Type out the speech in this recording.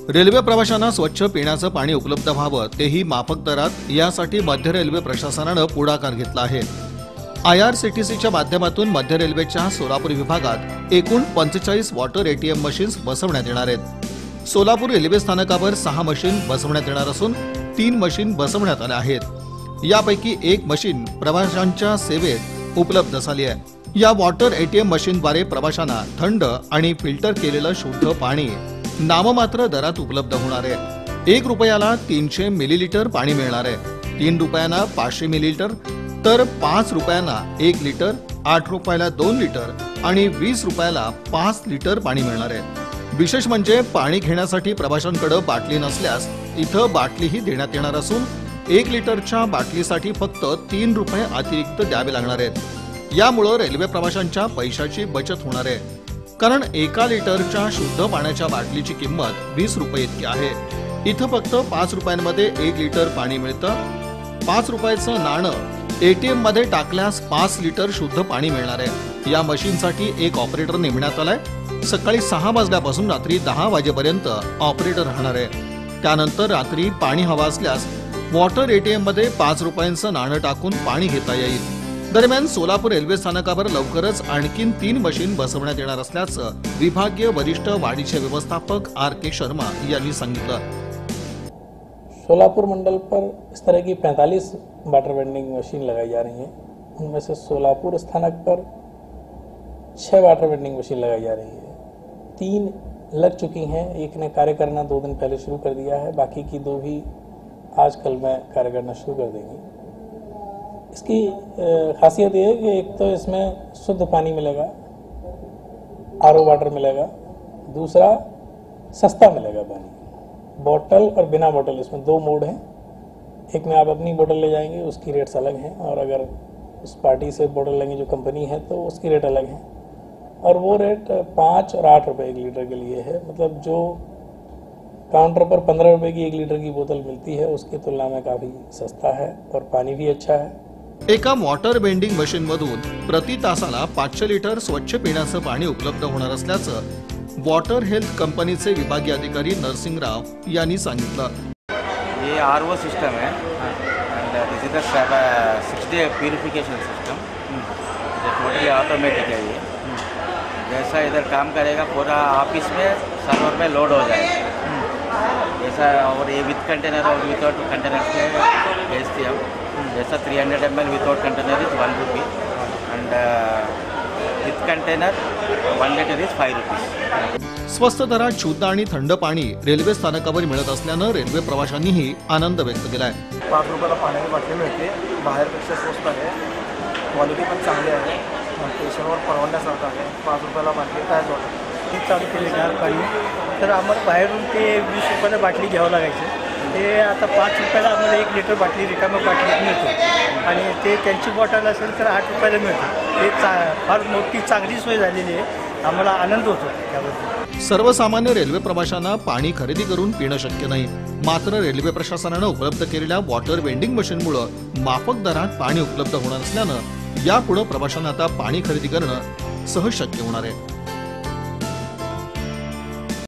Railway प्रवाशांना स्वच्छ पिण्याचं पाणी उपलब्ध व्हावं, तेही माफक दरात, यासाठी मध्य रेल्वे प्रशासनानं पुढाकार घेतला आहे। IRCTCच्या माध्यमातून मध्य रेल्वेच्या सोलापूर विभागात एकूण 45 वॉटर ATM मशीन्स बसवण्यात येणार आहेत। सोलापूर रेल्वे स्थानकावर 6 मशीन बसवण्यात येणार असून 3 मशीन बसवण्यात आल्या आहेत। यापैकी एक मशीन प्रवाशांच्या सेवेत उपलब्ध झाली आहे। या वॉटर ATM मशीनद्वारे प्रवाशांना थंड आणि फिल्टर केलेलं शुद्ध पाणी नाममात्र दरात उपलब्ध होणार आहे। 1 रुपयाला 300 मिलीलीटर पाणी मिळणार आहे। 3 रुपयांना 500 मिलीलीटर, तर 5 रुपयांना 1 लिटर, 8 रुपयाला 2 लिटर आणि 20 रुपयाला 5 लिटर पाणी मिळणार आहे। विशेष म्हणजे पाणी घेण्यासाठी प्रवाशांकडे बाटली नसल्यास इथं बाटलीही देण्यात येणार असून 1 लिटरच्या बाटलीसाठी फक्त 3 रुपये अतिरिक्त द्यावे लागणार आहेत। यामुळे रेल्वे प्रवाशांच्या पैशाची बचत होणार आहे, कारण 1 लिटरच्या शुद्ध पाण्याच्या बाटलीची किंमत 20 रुपये इतकी आहे। इथं फक्त 5 रुपयांमध्ये 1 लिटर पाणी मिळतं। 5 रुपयाचं नाणं ATM मध्ये टाकल्यास 5 लिटर शुद्ध पाणी मिळणार आहे। या मशीनसाठी एक ऑपरेटर नेमण्यात आलाय। सकाळी 6 वाजल्यापासून रात्री 10 वाजेपर्यंत ऑपरेटर राहणार आहे। त्यानंतर रात्री पाणी हवं असल्यास वॉटर ATM मध्ये 5 रुपयांचं नाणं टाकून पाणी घेता येईल। दरम्यान सोलापूर रेल्वे स्थानकावर लवकरच आणखीन 3 मशीन बसवण्यात येणार असल्याचं विभागीय वरिष्ठ वाणिज्य व्यवस्थापक RK शर्मा यांनी सांगितलं। सोलापुर मंडल पर इस तरह की 45 वाटर वेंडिंग मशीन लगाई जा रही हैं। उनमें से सोलापुर स्थानक पर 6 वाटर वेंडिंग मशीन लगाई जा रही है। 3 लग चुकी हैं, एक ने कार्य करना 2 दिन पहले शुरू कर दिया है, बाकी की 2 भी आज कल में कार्य करना शुरू कर देंगी। इसकी खासियत ये है कि एक तो इसमें शुद्ध पानी मिलेगा, RO वाटर मिलेगा, दूसरा सस्ता मिलेगा पानी। बोतल और बिना बोतल, इसमें 2 मोड हैं। एक में आप अपनी बोतल ले जाएंगे, उसकी रेट्स अलग हैं, और अगर उस पार्टी से बोतल लेंगे जो कंपनी है तो उसकी रेट अलग है। और वो रेट 5 और 8 रुपये 1 लीटर के लिए है। मतलब जो काउंटर पर 15 रुपये की 1 लीटर की बोतल मिलती है उसकी तुलना में काफ़ी सस्ता है और पानी भी अच्छा है। एका वॉटर वेंडिंग मशीन मधून प्रति तासाला 500 लिटर स्वच्छ पिण्याचं पाणी उपलब्ध होणार असल्याचं वॉटर हेल्थ कंपनीचे विभागीय अधिकारी नरसिंगराव यांनी सांगितलं। ये RO सिस्टम है end this is the 6-day purification system. ये टोटली ऑटोमेटिक है। ये जैसा इधर काम करेगा पूरा ऑफिस में सर्वर में लोड हो जाएगा ऐसा। और ये विथ कंटेनर और विदाउट कंटेनर से भेजते हम। जैसा 300 ml without container is 1 rupee and with container 1 litre is 5 rupees. स्वस्त दरात शुद्ध आणि थंड पाणी रेल्वे स्थानकावर मिळत असल्यानं रेल्वे प्रवाशांनीही आनंद व्यक्त केलाय। 5 रुपयाला पाण्याची बाटली मिळते, बाहेरपेक्षा स्वस्त आहे, क्वालिटी पण चांगली आहे, पेशंटवर परवडण्यासारखं आहे। 5 रुपयाला बाटली काय वाटत ती चालू केली गार पाणी, तर आम्हाला बाहेरून ते 20 रुपयाला बाटली घ्यावं लागायचं, ते आता 5 रुपयाला आम्हाला 1 लिटर बाटली रिकाम्या बाटलीत मिळतो आणि ते त्यांची बॉटल असेल तर 8 रुपयाला मिळते। ते फार मोठी चांगली सोय झालेली आहे, आम्हाला आनंद होतो त्याबद्दल। सर्वसामान्य रेल्वे प्रवाशांना पाणी खरेदी करून पिणं शक्य नाही, मात्र रेल्वे प्रशासनानं उपलब्ध केलेल्या वॉटर वेंडिंग मशीनमुळे माफक दरात पाणी उपलब्ध होणार असल्यानं यापुढे प्रवाशांना आता पाणी खरेदी करणं सहज शक्य होणार आहे।